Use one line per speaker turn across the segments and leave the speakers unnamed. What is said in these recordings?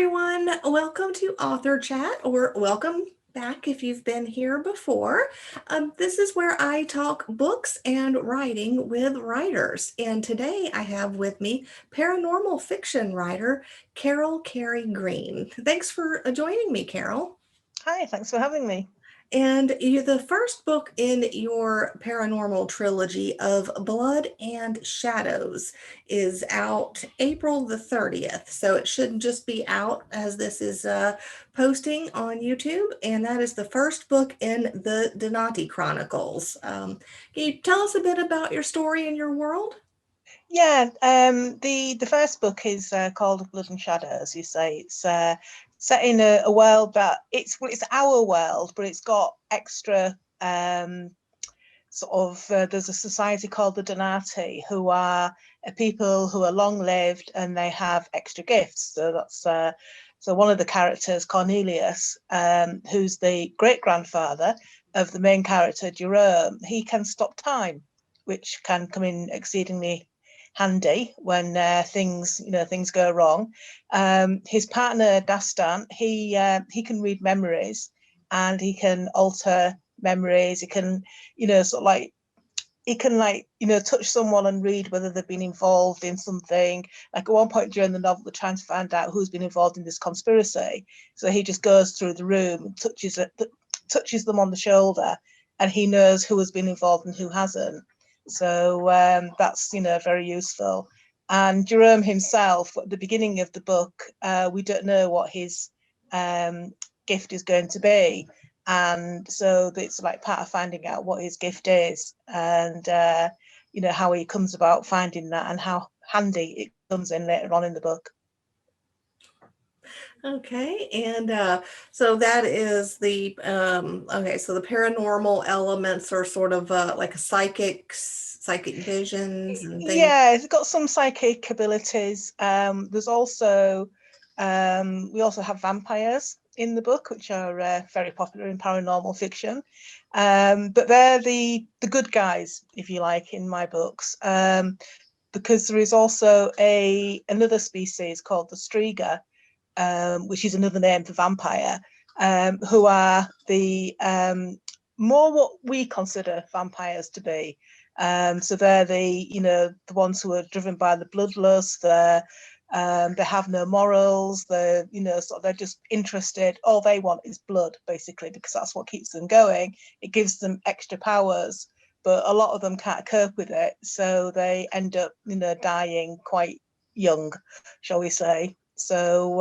everyone. Welcome to Author Chat, or welcome back if you've been here before. This is where I talk books and writing with writers. And today I have with me paranormal fiction writer Carol Kerry-Green. Thanks for joining me, Carol.
Hi, thanks for having me.
And you, the first book in your paranormal trilogy of Blood and Shadows is out April the 30th. So it shouldn't just be out as this is posting on YouTube. And that is the first book in the Donati Chronicles. Can you tell us a bit about your story and your world?
Yeah, the first book is called Blood and Shadows. You say it's set in a world that it's our world, but it's got extra there's a society called the Donati who are people who are long lived and they have extra gifts. So that's so one of the characters, Cornelius, who's the great grandfather of the main character, Jerome. He can stop time, which can come in exceedingly handy when things go wrong. His partner Dastan, he can read memories and he can alter memories. He can, touch someone and read whether they've been involved in something. Like at one point during the novel, they're trying to find out who's been involved in this conspiracy. So he just goes through the room and touches them on the shoulder, and he knows who has been involved and who hasn't. So that's very useful. And Jerome himself, at the beginning of the book, we don't know what his gift is going to be, and so it's like part of finding out what his gift is, and how he comes about finding that, and how handy it comes in later on in the book.
Okay, and so that is the okay. So the paranormal elements are sort of like a psychic visions and things.
Yeah, it's got some psychic abilities. There's also we also have vampires in the book, which are very popular in paranormal fiction. But they're the good guys, if you like, in my books. Because there is also another species called the Striga, which is another name for vampire, who are the more what we consider vampires to be. So they're the ones who are driven by the bloodlust. They have no morals. They're just interested. All they want is blood, basically, because that's what keeps them going. It gives them extra powers, but a lot of them can't cope with it, so they end up, dying quite young, shall we say. So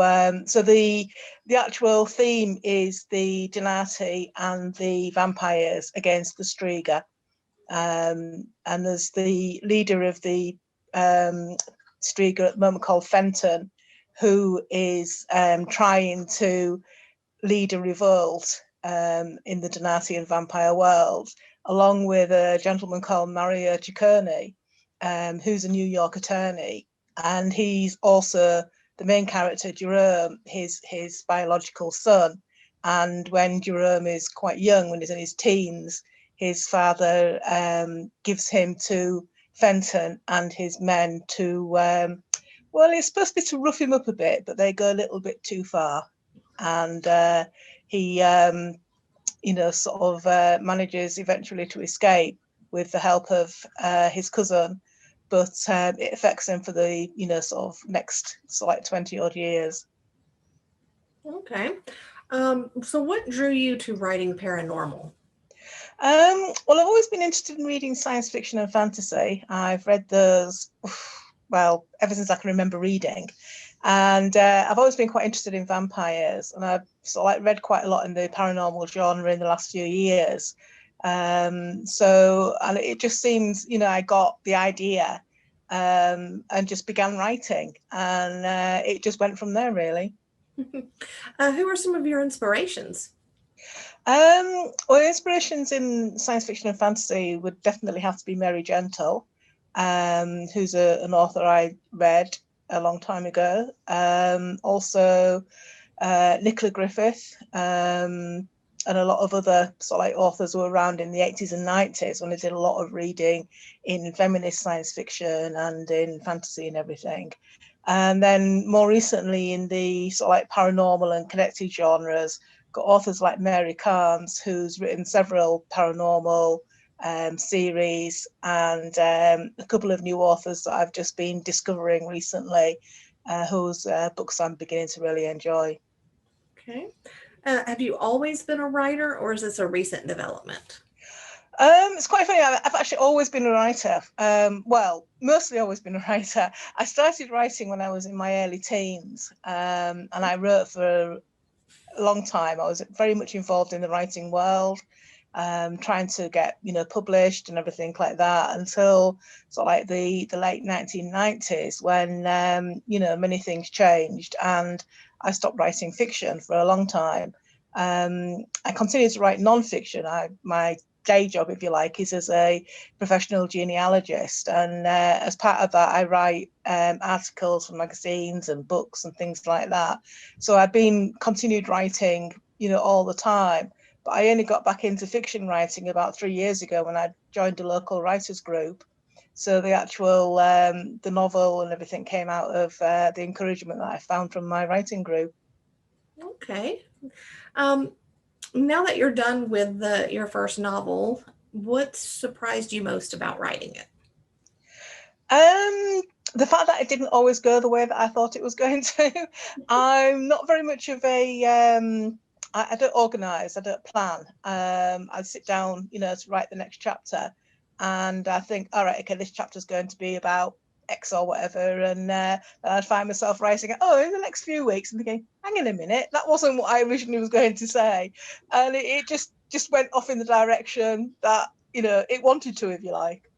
the actual theme is the Donati and the vampires against the Striga. And there's the leader of the Striga at the moment called Fenton, who is trying to lead a revolt in the Donati and vampire world, along with a gentleman called Mario Ciccone, who's a New York attorney. And he's also the main character, Jerome, his biological son. And when Jerome is quite young, when he's in his teens, his father gives him to Fenton and his men to, well, it's supposed to be to rough him up a bit, but they go a little bit too far. And he, manages eventually to escape with the help of his cousin, but it affects him for the, next, 20 odd years.
Okay, so what drew you to writing paranormal?
Well, I've always been interested in reading science fiction and fantasy. I've read those, well, ever since I can remember reading. And I've always been quite interested in vampires, and I've read quite a lot in the paranormal genre in the last few years. And it just seems, I got the idea and just began writing, and it just went from there, really.
Who are some of your inspirations?
Well, inspirations in science fiction and fantasy would definitely have to be Mary Gentle, who's an author I read a long time ago. Also, Nicola Griffith, and a lot of other sort of like authors were around in the 80s and 90s when I did a lot of reading in feminist science fiction and in fantasy and everything. And then more recently in the sort of like paranormal and connected genres, got authors like Mary Carnes, who's written several paranormal series, and a couple of new authors that I've just been discovering recently, whose books I'm beginning to really enjoy.
Okay. Have you always been a writer, or is this a recent development?
It's quite funny. I've actually always been a writer. Well, mostly always been a writer. I started writing when I was in my early teens, and I wrote for a long time. I was very much involved in the writing world, trying to get published and everything like that until sort of like the late 1990s when many things changed and I stopped writing fiction for a long time. I continued to write non-fiction. My day job, if you like, is as a professional genealogist, and as part of that I write articles for magazines and books and things like that. So I've been continued writing all the time, but I only got back into fiction writing about 3 years ago when I joined a local writers group. So the actual the novel and everything came out of the encouragement that I found from my writing group.
Okay. Um, Now that you're done with your first novel, what surprised you most about writing it?
Um, the fact that it didn't always go the way that I thought it was going to. I'm not very much of a I don't organise, I don't plan. I sit down, to write the next chapter, and I think, all right, okay, this chapter's going to be about X or whatever, and I'd find myself writing it. Oh, in the next few weeks, and thinking, hang on a minute, that wasn't what I originally was going to say, and it just went off in the direction that it wanted to, if you like.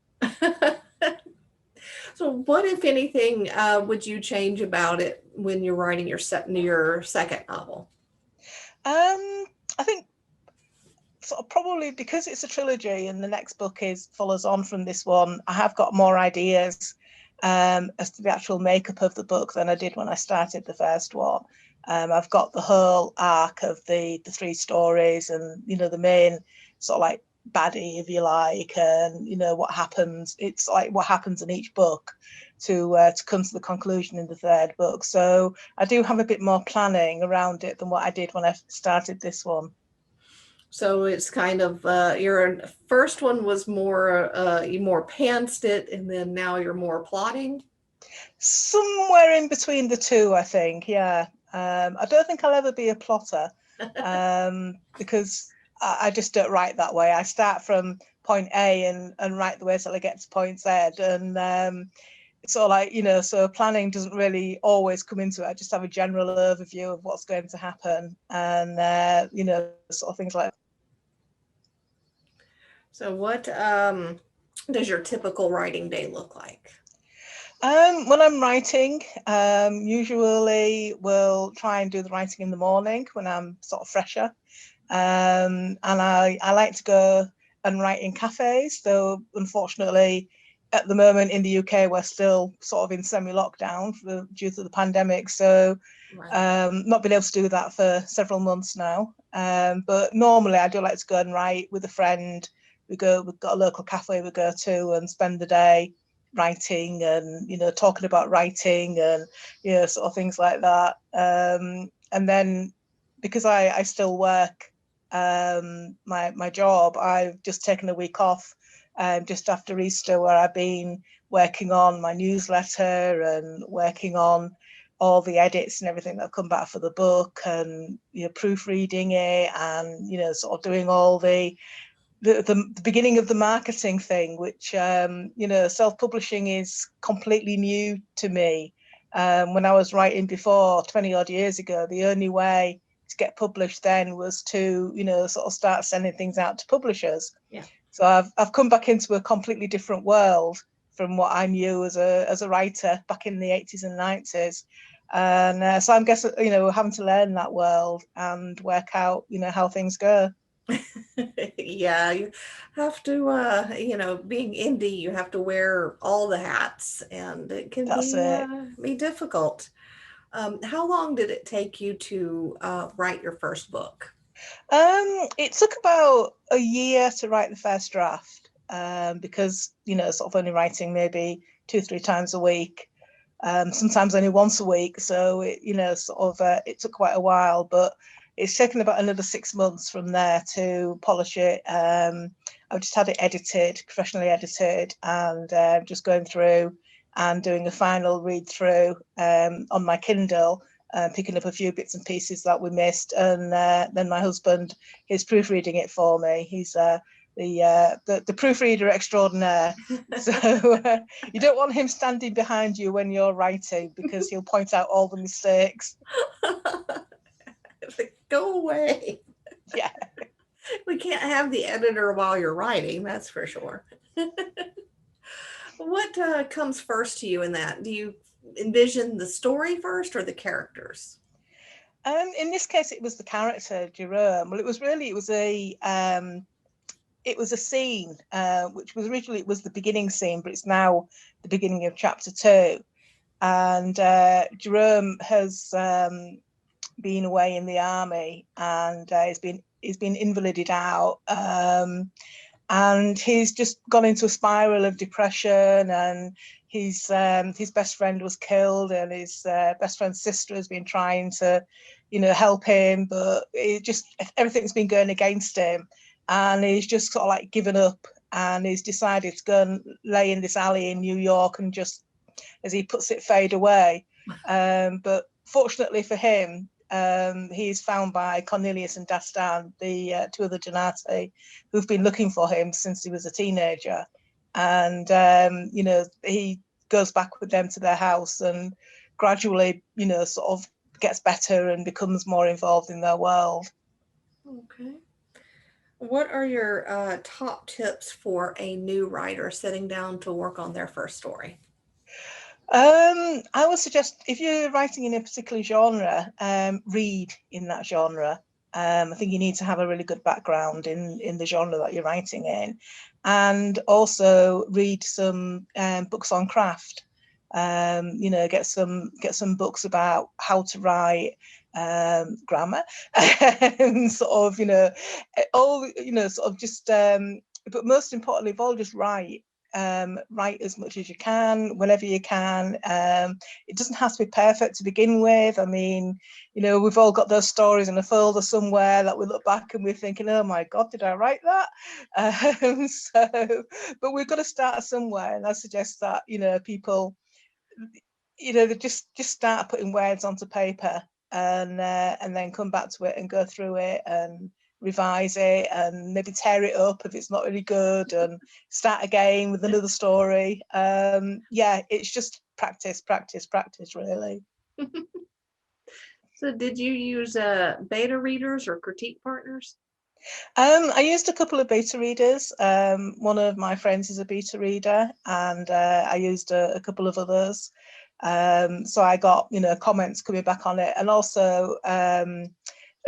So, what, if anything, would you change about it when you're writing your second novel?
I think sort of probably because it's a trilogy and the next book is follows on from this one, I have got more ideas as to the actual makeup of the book than I did when I started the first one. I've got the whole arc of the three stories, and the main sort of like baddie, if you like, and what happens. It's like what happens in each book to come to the conclusion in the third book. So I do have a bit more planning around it than what I did when I started this one.
So it's kind of your first one was more you more pantsed it, and then now you're more plotting.
Somewhere in between the two, I think. Yeah. I don't think I'll ever be a plotter, because I just don't write that way. I start from point A and write the way till I get to point Z. And it's sort of like, so planning doesn't really always come into it. I just have a general overview of what's going to happen, and, sort of things like that.
So, what does your typical writing day look like?
When I'm writing, usually we'll try and do the writing in the morning when I'm sort of fresher. And I like to go and write in cafes, though unfortunately at the moment in the UK we're still sort of in semi-lockdown due to the pandemic, so
Right.
not been able to do that for several months now. But normally I do like to go and write with a friend. We've got a local cafe we go to and spend the day writing and talking about writing and sort of things like that. And then because I still work my job, I've just taken a week off just after Easter, where I've been working on my newsletter and working on all the edits and everything that come back for the book, and proofreading it, and sort of doing all the beginning of the marketing thing, which self-publishing is completely new to me. When I was writing before 20 odd years ago, the only way to get published then was to sort of start sending things out to publishers.
Yeah.
So I've come back into a completely different world from what I knew as a writer back in the 80s and 90s. And so I'm guessing having to learn that world and work out how things go.
Yeah, you have to, being indie, you have to wear all the hats, and it can
That's it.
be difficult. How long did it take you to write your first book?
It took about a year to write the first draft, because, sort of only writing maybe 2-3 times a week, sometimes only once a week. So it took quite a while, but it's taken about another 6 months from there to polish it. I've just had it edited, professionally edited, and just going through and doing a final read through on my Kindle, picking up a few bits and pieces that we missed, and then my husband is proofreading it for me. He's the proofreader extraordinaire. So you don't want him standing behind you when you're writing, because he'll point out all the mistakes.
Go away.
Yeah.
We can't have the editor while you're writing, that's for sure. What comes first to you in that? Do you envision the story first or the characters?
In this case, it was the character Jerome. Well, it was a scene, which was originally, it was the beginning scene, but it's now the beginning of chapter 2. And Jerome has been away in the army, and he's been invalided out, and he's just gone into a spiral of depression, and his best friend was killed, and his best friend's sister has been trying to help him, but everything's been going against him, and he's just sort of like given up, and he's decided to go and lay in this alley in New York and just, as he puts it, fade away. But fortunately for him, he's found by Cornelius and Dastan, the 2 other Donati, who've been looking for him since he was a teenager. And, he goes back with them to their house, and gradually, sort of gets better and becomes more involved in their world.
Okay. What are your top tips for a new writer sitting down to work on their first story?
I would suggest, if you're writing in a particular genre, read in that genre. I think you need to have a really good background in the genre that you're writing in, and also read some books on craft. Get some books about how to write, grammar, and sort of, all, sort of just, but most importantly of all, just write. Write as much as you can, whenever you can. It doesn't have to be perfect to begin with. I mean, we've all got those stories in a folder somewhere that we look back and we're thinking, oh my God, did I write that? But we've got to start somewhere. And I suggest that, people, they just start putting words onto paper, and then come back to it and go through it and revise it, and maybe tear it up if it's not really good, and start again with another story. It's just practice, really.
So did you use beta readers or critique partners?
I used a couple of beta readers. One of my friends is a beta reader, and I used a couple of others. So I got, comments coming back on it, and also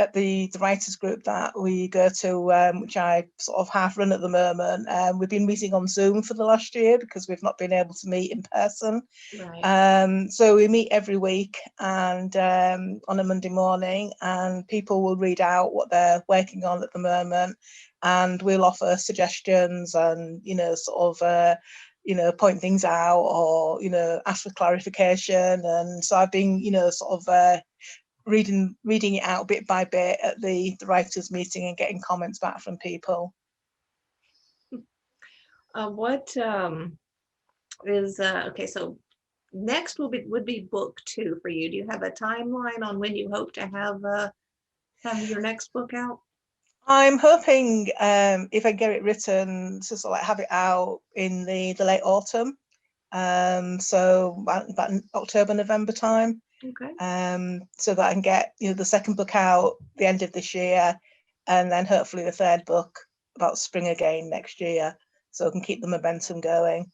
at the writers group that we go to, which I sort of half run at the moment. We've been meeting on Zoom for the last year because we've not been able to meet in person.
Right.
So we meet every week, and on a Monday morning, and people will read out what they're working on at the moment, and we'll offer suggestions, and sort of point things out, or ask for clarification. And so I've been sort of reading it out bit by bit at the writers meeting, and getting comments back from people.
What is okay? So next would be book 2 for you. Do you have a timeline on when you hope to have your next book out?
I'm hoping, if I get it written, to sort of like have it out in the late autumn, so about October, November time.
Okay.
So that I can get the second book out the end of this year, and then hopefully the third book about spring again next year, so I can keep the momentum going.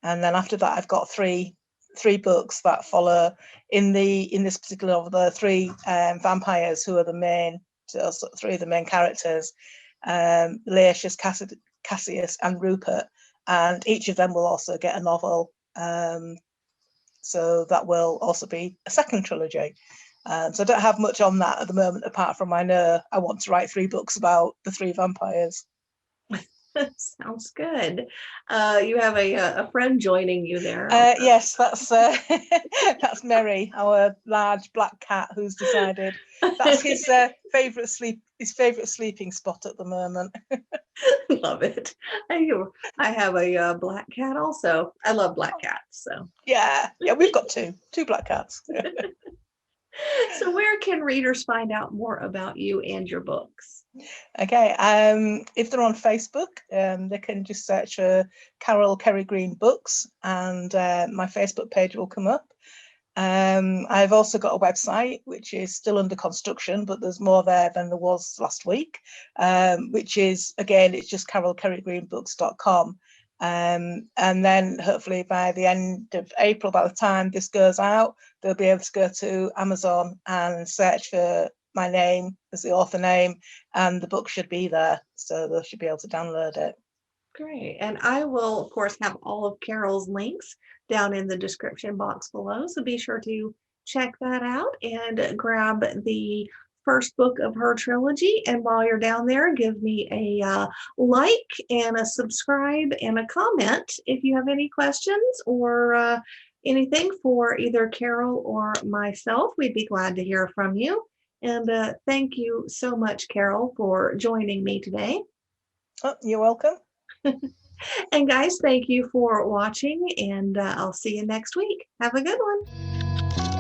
And then after that, I've got three books that follow in this particular novel. The 3 vampires who are the main, so 3 of the main characters, Laertius, Cassius, and Rupert, and each of them will also get a novel. So that will also be a second trilogy. So I don't have much on that at the moment, apart from I know I want to write 3 books about the 3 vampires.
Sounds good. You have a friend joining you there.
Yes, that's that's Mary, our large black cat, who's decided that's his favorite sleeping spot at the moment.
Love it. I have a black cat also. I love black cats. So
Yeah, we've got two black cats.
so where can readers find out more about you and your books?
Okay, if they're on Facebook, they can just search for Carol Kerry-Green books, and my Facebook page will come up. I've also got a website which is still under construction, but there's more there than there was last week, which is, again, it's just carolkerrygreenbooks.com. And then hopefully by the end of April, by the time this goes out, they'll be able to go to Amazon and search for my name as the author name, and the book should be there, so they should be able to download it.
Great. And I will, of course, have all of Carol's links down in the description box below. So be sure to check that out and grab the first book of her trilogy. And while you're down there, give me a like and a subscribe and a comment if you have any questions or anything for either Carol or myself. We'd be glad to hear from you. And thank you so much, Carol, for joining me today.
Oh, you're welcome.
And guys, thank you for watching, and I'll see you next week. Have a good one.